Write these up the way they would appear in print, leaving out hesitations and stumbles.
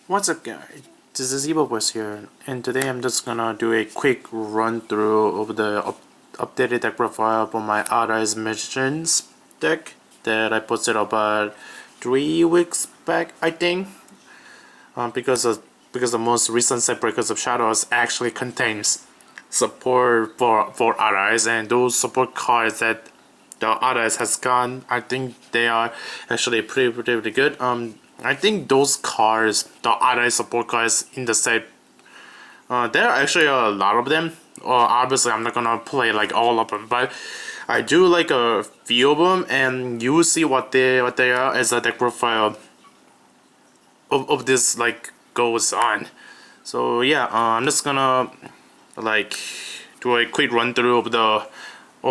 What's up guys, this is EvoBoss here, and today I'm just gonna do a quick run through of the updated deck profile for my Oafdragon Magician's deck that I posted about 3 weeks back, I think. Because the most recent set Breakers of Shadows actually contains support for Oafdragon, and those support cards that the Oafdragon has gone, I think they are actually pretty good. I think those cards, the Oafdragon support cards in the set, there are actually a lot of them. Obviously, I'm not gonna play like all of them, but I do like a few of them, and you will see what they are as a deck profile of this like goes on. So yeah, I'm just gonna like do a quick run through of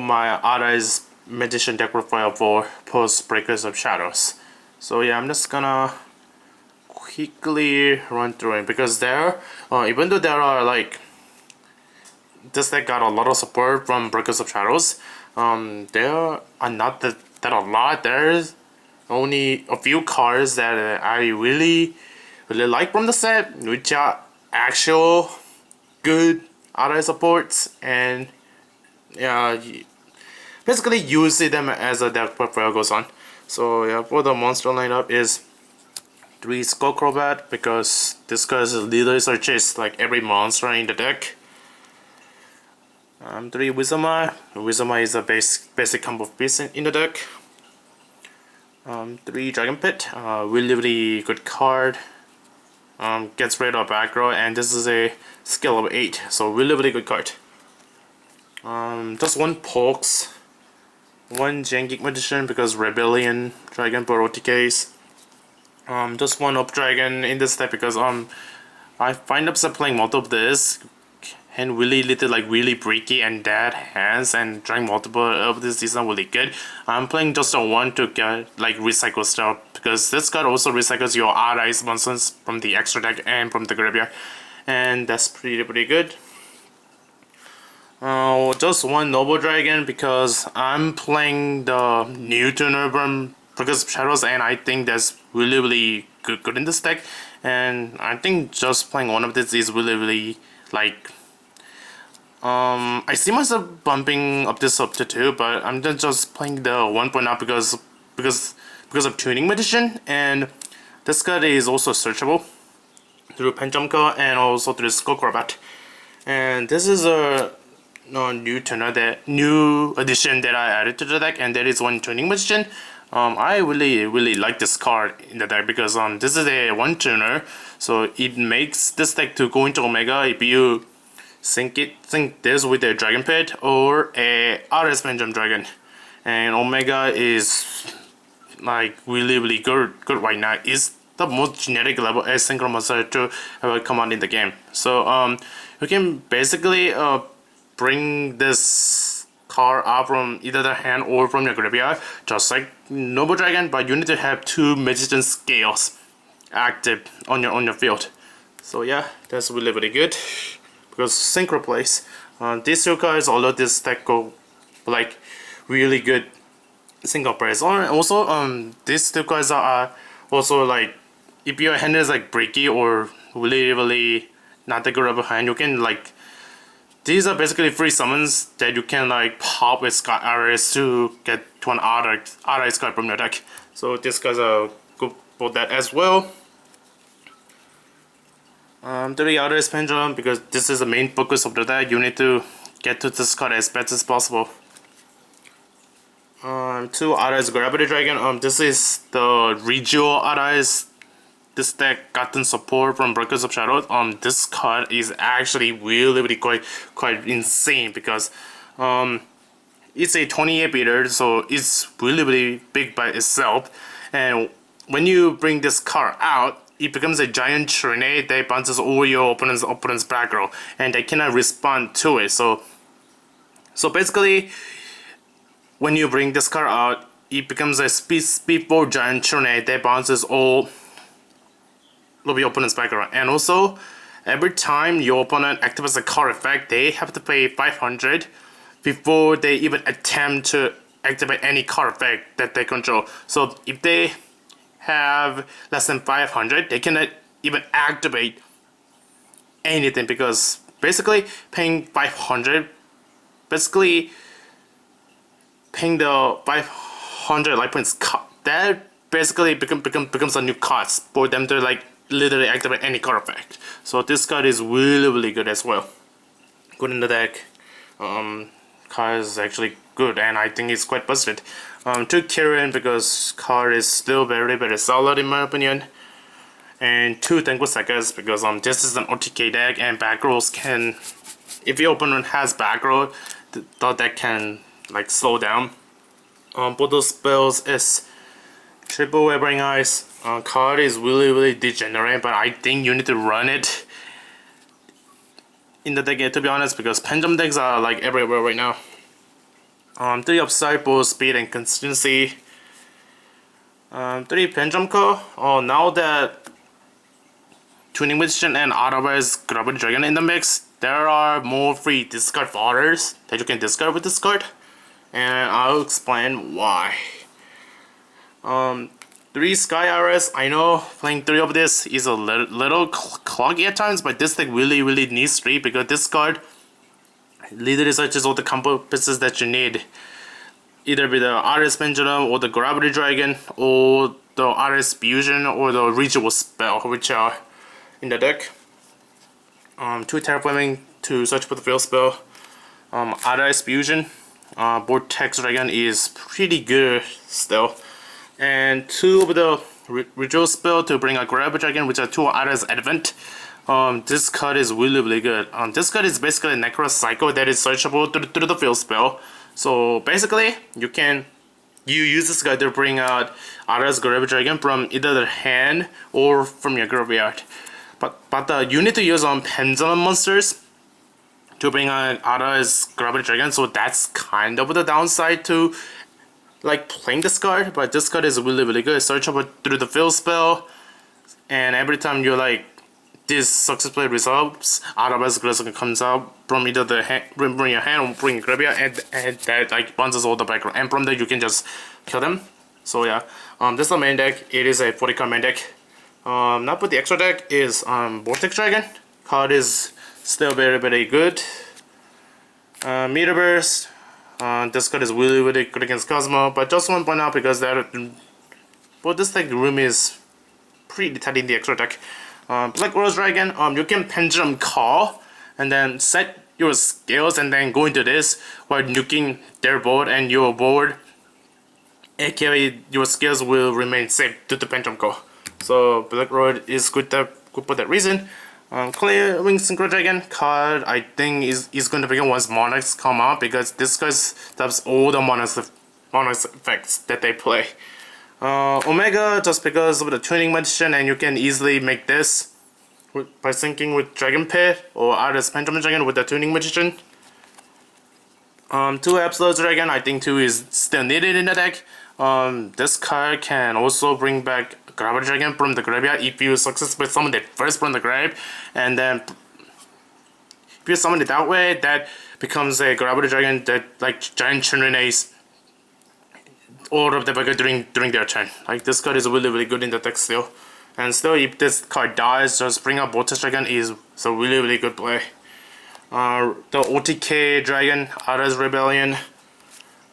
my Oafdragon Magician deck profile for post Breakers of Shadows. So yeah, I'm just gonna quickly run through it because even though there are like this deck got a lot of support from Breakers of Shadows, there are not that a lot. There's only a few cards that I really like from the set, which are actual good Oafdragon supports, and yeah, basically you see them as a deck profile goes on. So yeah, for the monster lineup is 3 Skullcrobat because this guy's literally searches like every monster in the deck. 3 Wizama. Wizama is a basic combo piece in the deck. 3 Dragonpit. Really good card. Gets rid of aggro, and this is a skill of 8, so really good card. Just 1 Pokes. 1 Xiangke Magician because Rebellion Dragon for OTKs. Just 1 Oafdragon in this deck because I find myself playing multiple of this and really breaky and dead hands, and trying multiple of this isn't really good. I'm playing just a 1 to get like recycle stuff because this card also recycles your Oafdragon monsters from the extra deck and from the graveyard, and that's pretty good. Just 1 Nobledragon because I'm playing the new tuner from Breakers of Shadows, and I think that's really good in this deck. And I think just playing 1 of this is really like I see myself bumping up this up to 2, but I'm just playing the 1 point up because of Tuning Magician, and this card is also searchable through Pendulum Call and also through Skullcrobat. And this is a new addition that I added to the deck, and that is 1 Tuning Magician. I really like this card in the deck because this is a 1 tuner, so it makes this deck to go into Omega if you sync this with a Dragonpit or a RS Pendulum Dragon, and Omega is like really good right now. It's the most generic level as Synchro monster to ever come out in the game. So you can basically bring this card up from either the hand or from your graveyard, just like Nobledragon, but you need to have 2 Magician scales active on your field. So yeah, that's really good because Synchro plays. These 2 cards, although this deck go like really good single plays. Also, these 2 cards are also like if your hand is like breaky or really not that good of a hand, you can like. These are basically free summons that you can like pop with Sky Arrays to get to an Oafdragon card from your deck. So these guys are good for that as well. 3 Oafdragon Pendulum because this is the main focus of the deck. You need to get to this card as best as possible. 2 Oafdragon Gravity Dragon. This is the regional Oafdragon. This deck gotten support from Breakers of Shadows. This card is actually really quite insane because it's a 28 beater, so it's really big by itself. And when you bring this card out, it becomes a giant trinade that bounces over your opponent's back row, and they cannot respond to it. So basically, when you bring this card out, it becomes a speed 4 giant trinade that bounces all of your opponent's background. And also, every time your opponent activates a card effect, they have to pay 500 before they even attempt to activate any card effect that they control. So if they have less than 500, they cannot even activate anything, because basically paying 500, basically paying the 500 life points, that basically becomes a new cost for them to like literally activate any card effect. So this card is really good as well. Good in the deck. Card is actually good, and I think it's quite busted. To Kirin, because card is still very solid in my opinion. And 2 Denko Sekkas, because this is an OTK deck, and back rolls can, if your opponent has back roll, the deck can like slow down. Both those spells is triple Wavering Eyes. Card is really degenerate, but I think you need to run it in the deck, to be honest, because Pendulum decks are like everywhere right now. 3 Upside, both speed and consistency. 3 Pendulum Call. Now that Tuning Magician and otherwise Dragonpit Dragon in the mix, there are more free discard fodders that you can discard with this card, and I'll explain why. 3 Sky Arrows. I know playing 3 of this is a little cloggy at times, but this deck really needs 3, because this card literally searches all the combo pieces that you need, either with the Artist Pendulum or the Gravity Dragon or the Artist Fusion or the Ritual Spell, which are in the deck. 2 Terraforming to search for the field spell. Artist Fusion. Vortex Dragon is pretty good still. And 2 of the Ritual Spell to bring a Gravity Dragon, which are 2 Artist Advent. This card is really good. This card is basically a Necro Cycle that is searchable through the field spell. So basically, you use this card to bring out Artist Gravity Dragon from either the hand or from your graveyard. But you need to use Pendulum monsters to bring out Artist Gravity Dragon. So that's kind of the downside to like playing this card. But this card is really good. Searchable through the field spell, and every time you like this successfully resolves, Artist Gravity Dragon comes out from either the hand, bring your hand or bring your graveyard, and that like bounces all the background, and from there you can just kill them. So yeah, this is the main deck. It is a 40 card main deck. Now for the extra deck is Vortex Dragon. Card is still very good. Meterburst. This card is really good against Cosmo, but just want to point out, because this deck room is pretty tight in the extra deck. Black Rose Dragon. You can Pendulum Call and then set your skills and then go into this while nuking their board, and your board, aka your skills, will remain safe due to Pendulum Call. So Black Road is good for that reason. Clearing Synchro Dragon card, I think is going to begin once Monarchs come out, because this guy stops all the Monarchs effects that they play. Omega, just because of the Tuning Magician, and you can easily make this by syncing with Dragonpit or Artist Pendulum Dragon with the Tuning Magician. 2 Upstart Dragon, I think 2 is still needed in the deck. This card can also bring back Gravity Dragon from the graveyard if you successfully summon it first from the grave, and then if you summon it that way, that becomes a Gravity Dragon that like giant Chunrinays all of the bagger during their turn. Like, this card is really good in the deck still. And still, if this card dies, just bring up Vortex Dragon is a really good play. The OTK Dragon, Artist Rebellion.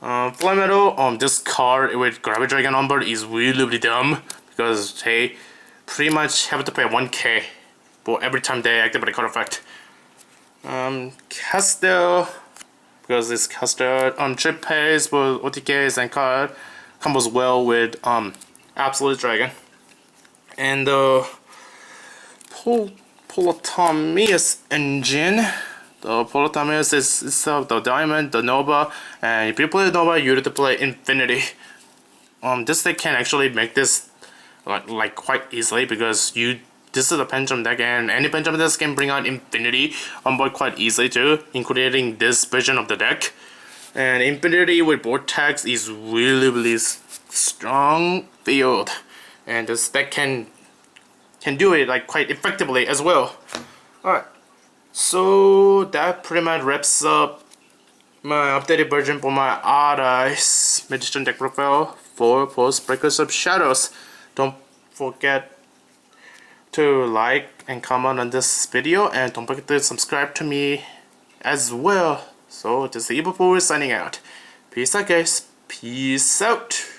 Flamemetal, this card with Gravity Dragon on board is really dumb, because they pretty much have to pay 1k for every time they activate a card effect. Castle, because it's Castle, chip pays for OTKs and card combos well with Absolute Dragon. And the Politomius engine. The Politomius is itself the Diamond, the Nova, and if you play Nova, you have to play Infinity. This deck can actually make this like quite easily, because this is a Pendulum deck, and any Pendulum deck can bring out Infinity on board quite easily too, including this version of the deck. And Infinity with Vortex is really strong field, and this deck can do it like quite effectively as well. Alright, so that pretty much wraps up my updated version for my Artist Magician deck profile for Post Breakers of Shadows. Don't forget to like and comment on this video, and don't forget to subscribe to me as well. So this is Evil Boy signing out. Peace out guys. Peace out.